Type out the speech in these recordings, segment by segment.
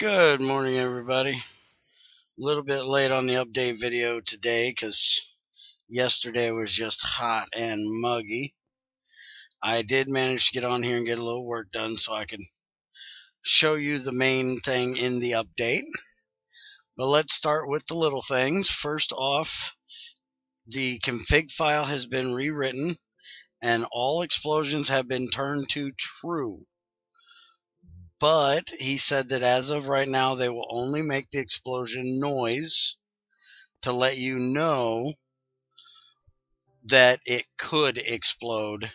Good morning, everybody. A little bit late on the update video today because yesterday was just hot and muggy. I did manage to get on here and get a little work done so I can show you the main thing in the update. But let's start with the little things. First off, the config file has been rewritten and all explosions have been turned to true. But he said that as of right now, they will only make the explosion noise to let you know that it could explode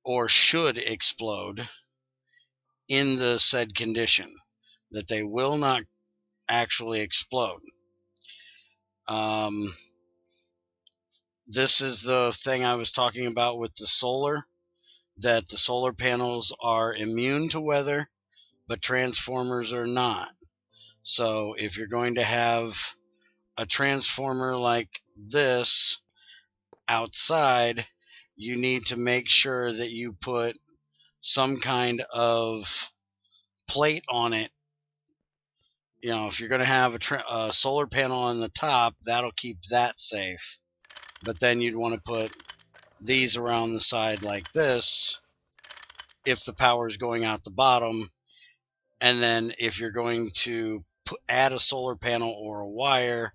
or should explode in the said condition, that they will not actually explode. This is the thing I was talking about with the solar, that the solar panels are immune to weather, but transformers are not. So if you're going to have a transformer like this outside, you need to make sure that you put some kind of plate on it. You know, if you're going to have a solar panel on the top, that'll keep that safe. But then you'd want to put these around the side like this if the power is going out the bottom. And then if you're going to add a solar panel or a wire,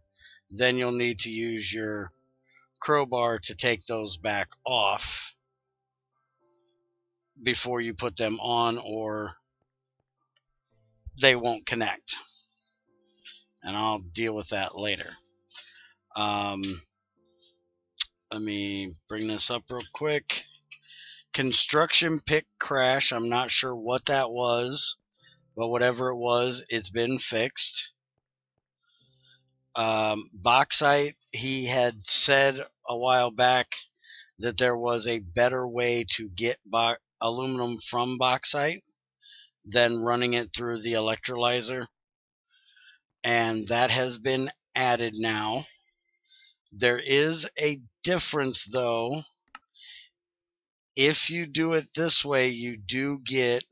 then you'll need to use your crowbar to take those back off before you put them on, or they won't connect. And I'll deal with that later. Let me bring this up real quick. Construction pick crash. I'm not sure what that was, but whatever it was, it's been fixed. Bauxite, he had said a while back that there was a better way to get aluminum from bauxite than running it through the electrolyzer, and that has been added now. There is a difference though. If you do it this way, you do get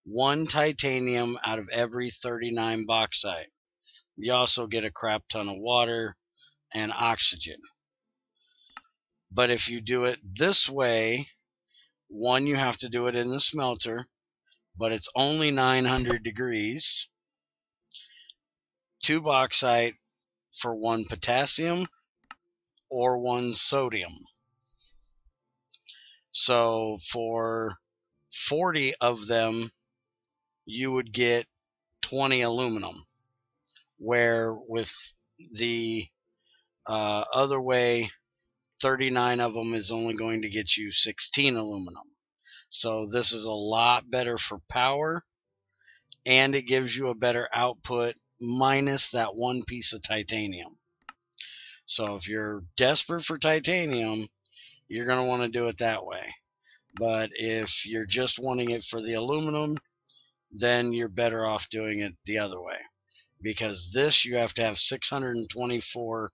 1 titanium out of every 39 bauxite. You also get a crap ton of water and oxygen. But if you do it this way, one, you have to do it in the smelter, but it's only 900 degrees. 2 bauxite for 1 potassium or 1 sodium. So for 40 of them, you would get 20 aluminum, where with the other way, 39 of them is only going to get you 16 aluminum. So this is a lot better for power, and it gives you a better output minus that 1 piece of titanium. So if you're desperate for titanium, you're going to want to do it that way. But if you're just wanting it for the aluminum, then you're better off doing it the other way. Because this, you have to have 624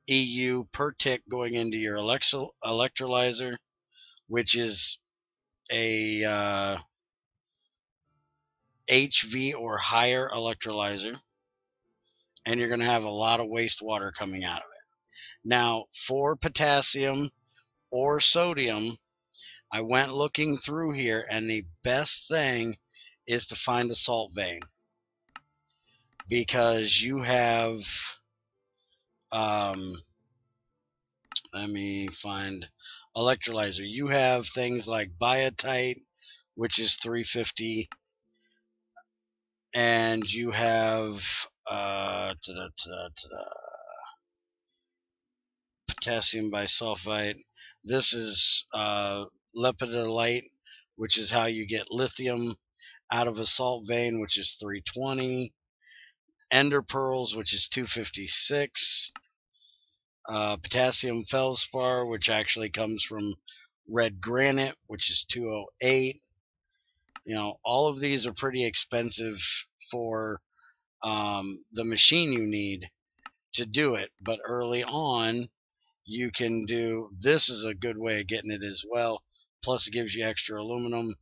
EU per tick going into your electrolyzer, which is a HV or higher electrolyzer, and you're going to have a lot of wastewater coming out of it. Now, for potassium or sodium, I went looking through here, and the best thing is to find a salt vein, because you have let me find electrolyzer. You have things like biotite, which is 350, and you have potassium bisulfite. This is lepidolite, which is how you get lithium out of a salt vein, which is 320. Ender pearls, which is 256. Potassium feldspar, which actually comes from red granite, which is 208. You know, all of these are pretty expensive for the machine you need to do it. But early on, you can do, this is a good way of getting it as well. Plus it gives you extra aluminum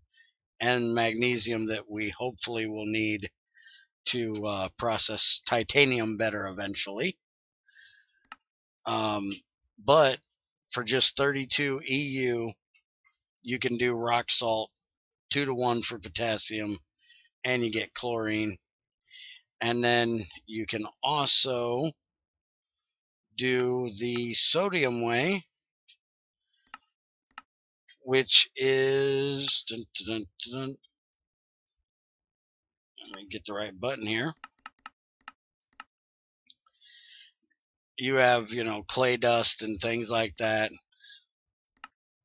and magnesium that we hopefully will need to process titanium better eventually. But for just 32 EU, you can do rock salt 2-to-1 for potassium, and you get chlorine. And then you can also do the sodium way, which is, let me get the right button here. You have, clay dust and things like that.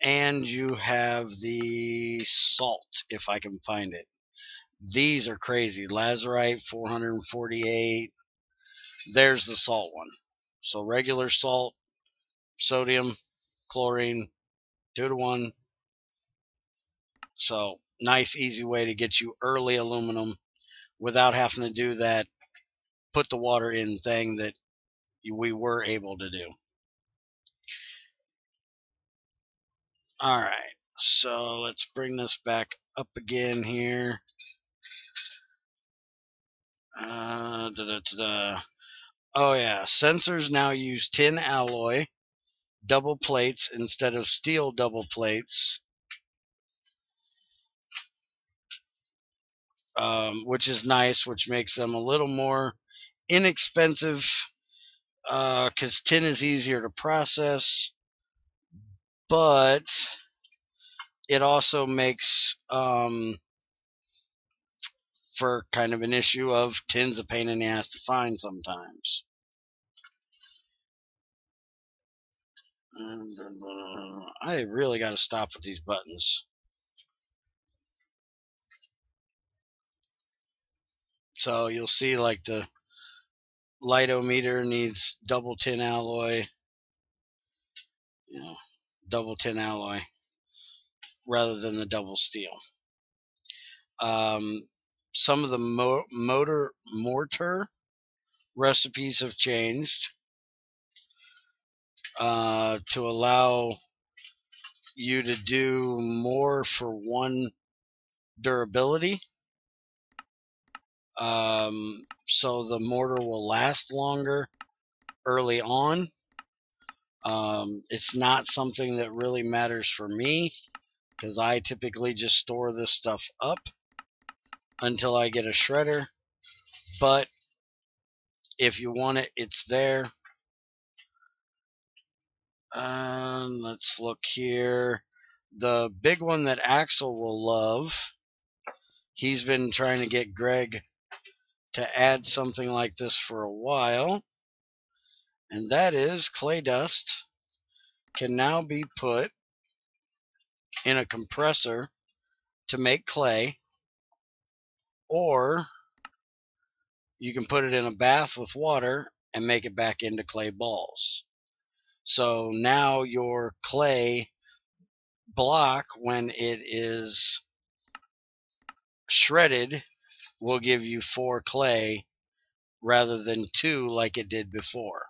And you have the salt, if I can find it. These are crazy. Lazurite, 448. There's the salt one. So regular salt, sodium, chlorine, 2-to-1. So nice, easy way to get you early aluminum without having to do that put the water in thing that we were able to do. All right, so let's bring this back up again here. Oh yeah, sensors now use tin alloy double plates instead of steel double plates, which is nice, which makes them a little more inexpensive, because tin is easier to process, but it also makes for kind of an issue of tin's a pain in the ass to find sometimes. I really got to stop with these buttons. So you'll see like the lightometer needs double tin alloy, double tin alloy rather than the double steel. Some of the mortar recipes have changed to allow you to do more for one durability. So the mortar will last longer early on. It's not something that really matters for me because I typically just store this stuff up until I get a shredder. But if you want it, it's there. Let's look here. The big one that Axel will love, he's been trying to get Greg to add something like this for a while, and that is clay dust can now be put in a compressor to make clay, or you can put it in a bath with water and make it back into clay balls. So now your clay block, when it is shredded, will give you 4 clay rather than 2 like it did before.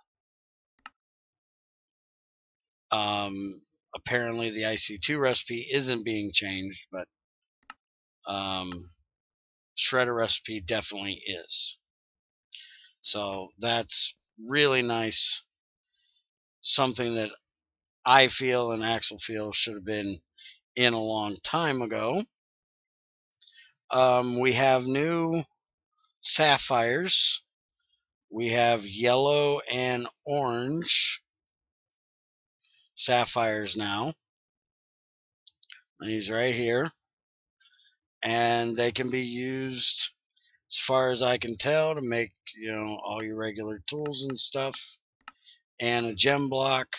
Apparently the IC2 recipe isn't being changed, but shredder recipe definitely is. So that's really nice. Something that I feel and Axel feels should have been in a long time ago. We have new sapphires. We have yellow and orange sapphires now. These right here. And they can be used, as far as I can tell, to make, all your regular tools and stuff. And a gem block.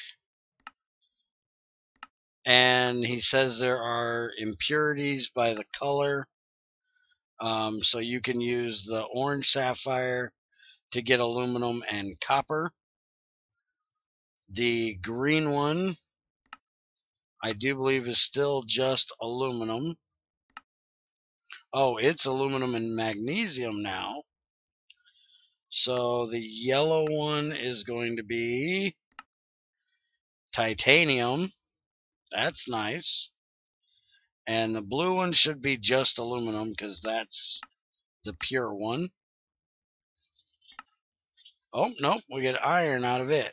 And he says there are impurities by the color. So you can use the orange sapphire to get aluminum and copper. The green one, I do believe, is still just aluminum. Oh, it's aluminum and magnesium now. So the yellow one is going to be titanium. That's nice. And the blue one should be just aluminum because that's the pure one. Oh, nope, we get iron out of it.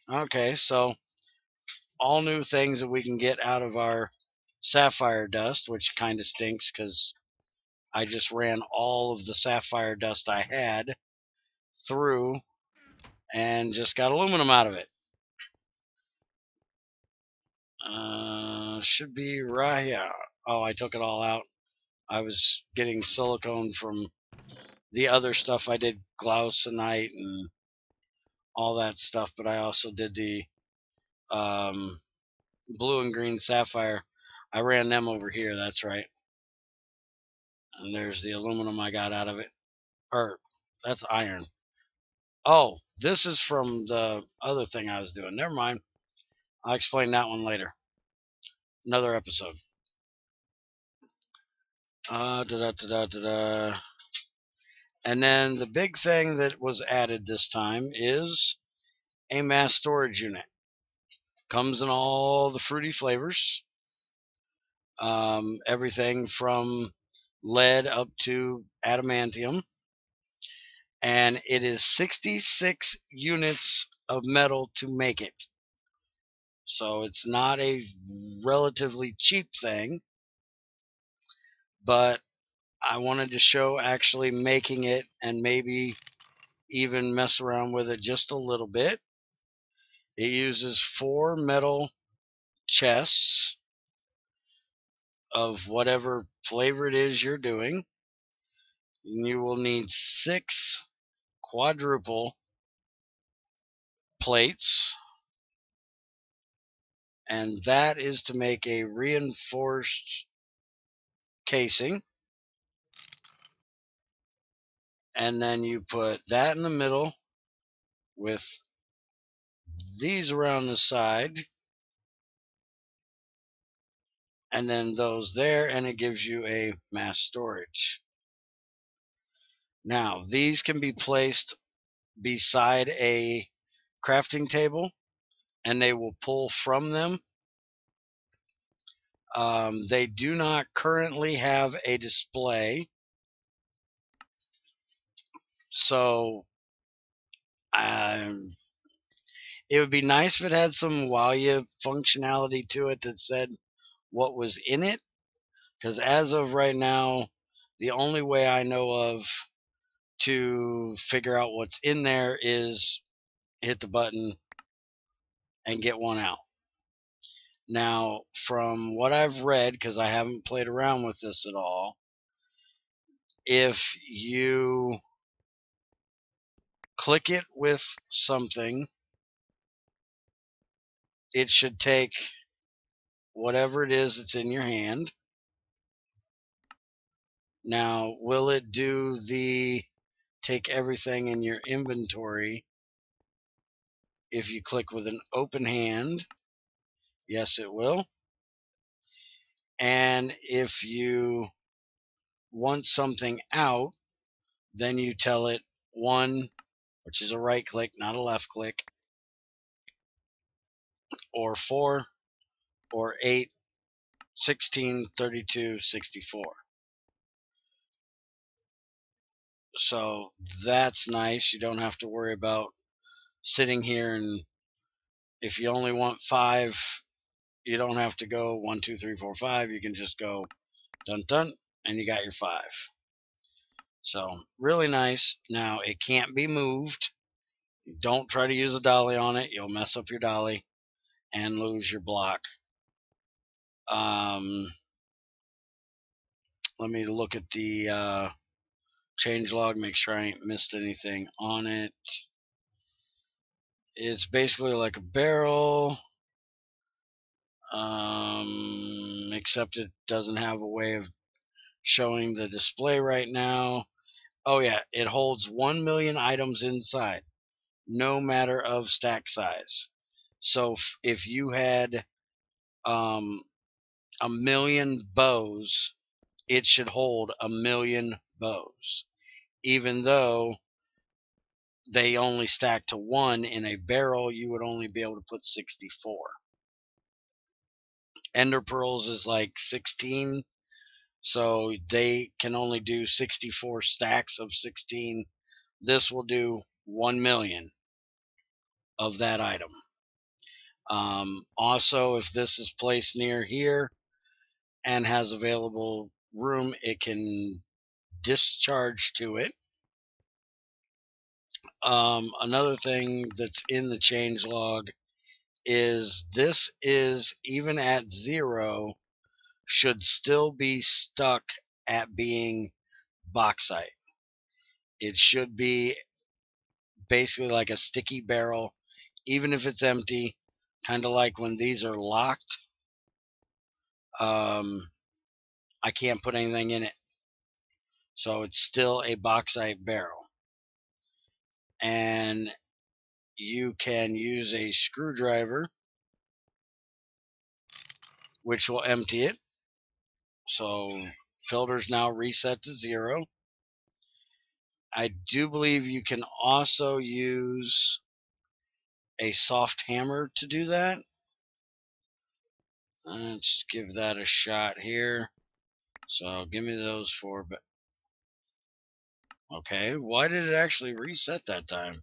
Okay, so all new things that we can get out of our sapphire dust, which kind of stinks because I just ran all of the sapphire dust I had through and just got aluminum out of it. Should be right here. Oh, I took it all out. I was getting silicone from the other stuff. I did glauconite and all that stuff, but I also did the blue and green sapphire. I ran them over here, that's right. And there's the aluminum I got out of it. Or, that's iron. Oh, this is from the other thing I was doing. Never mind. I'll explain that one later. Another episode. And then the big thing that was added this time is a mass storage unit. Comes in all the fruity flavors. Everything from lead up to adamantium. And it is 66 units of metal to make it. So it's not a relatively cheap thing, but I wanted to show actually making it and maybe even mess around with it just a little bit. It uses 4 metal chests of whatever flavor it is you're doing. And you will need 6 quadruple plates, and that is to make a reinforced casing. And then you put that in the middle with these around the side, and then those there, and it gives you a mass storage. Now, these can be placed beside a crafting table, and they will pull from them. They do not currently have a display, so it would be nice if it had some wow you functionality to it that said what was in it, because as of right now, the only way I know of to figure out what's in there is hit the button and get one out. Now, from what I've read, because I haven't played around with this at all, if you click it with something, it should take whatever it is that's in your hand. Now, will it do the take everything in your inventory if you click with an open hand? Yes, it will. And if you want something out, then you tell it 1, which is a right click, not a left click, or 4, or 8, 16, 32, 64. So that's nice. You don't have to worry about sitting here, and if you only want 5, you don't have to go 1, 2, 3, 4, 5. You can just go dun dun, and you got your 5. So really nice. Now it can't be moved. Don't try to use a dolly on it. You'll mess up your dolly and lose your block. Let me look at the changelog, make sure I ain't missed anything on it. It's basically like a barrel, except it doesn't have a way of showing the display right now. Oh yeah, it holds 1 million items inside, no matter of stack size. So if you had 1 million bows, it should hold 1 million bows, even though they only stack to 1. In a barrel, you would only be able to put 64. Ender pearls is like 16, so they can only do 64 stacks of 16. This will do 1 million of that item. Also, if this is placed near here and has available room, it can discharge to it. Another thing that's in the changelog is this is, even at 0, should still be stuck at being bauxite. It should be basically like a sticky barrel, even if it's empty, kind of like when these are locked. I can't put anything in it. So it's still a bauxite barrel. And you can use a screwdriver, which will empty it. So filter's now reset to 0. I do believe you can also use a soft hammer to do that. Let's give that a shot here. So give me those 4. But okay, why did it actually reset that time?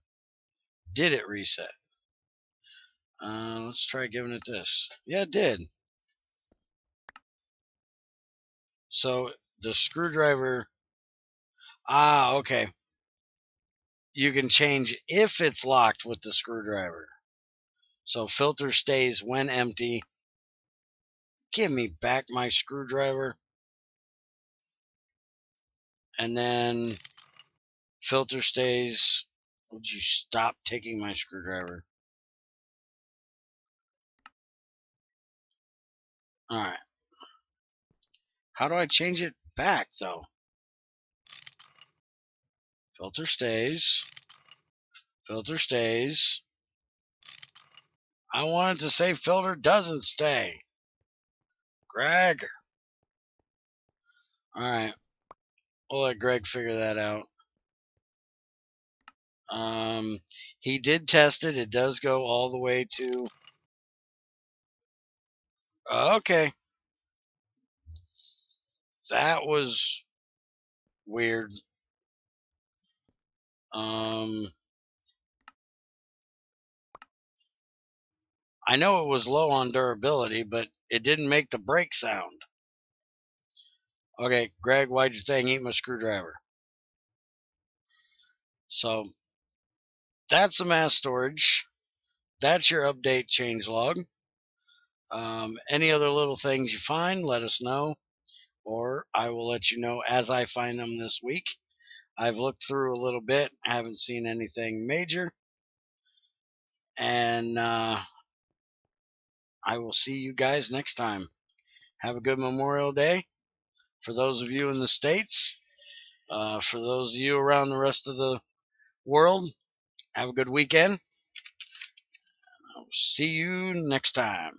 Did it reset? Let's try giving it this. Yeah, it did. So the screwdriver. Okay. You can change if it's locked with the screwdriver. So filter stays when empty. Give me back my screwdriver. And then filter stays. Would you stop taking my screwdriver? All right. How do I change it back, though? Filter stays. Filter stays. I wanted to say filter doesn't stay. Greg. All right. We'll let Greg figure that out. He did test it. It does go all the way to... Okay. That was weird. I know it was low on durability, but it didn't make the break sound. Okay, Greg, why'd you thing eat my screwdriver? So that's the mass storage. That's your update changelog. Any other little things you find, let us know, or I will let you know as I find them this week. I've looked through a little bit, haven't seen anything major, and I will see you guys next time. Have a good Memorial Day for those of you in the States. For those of you around the rest of the world, have a good weekend. I'll see you next time.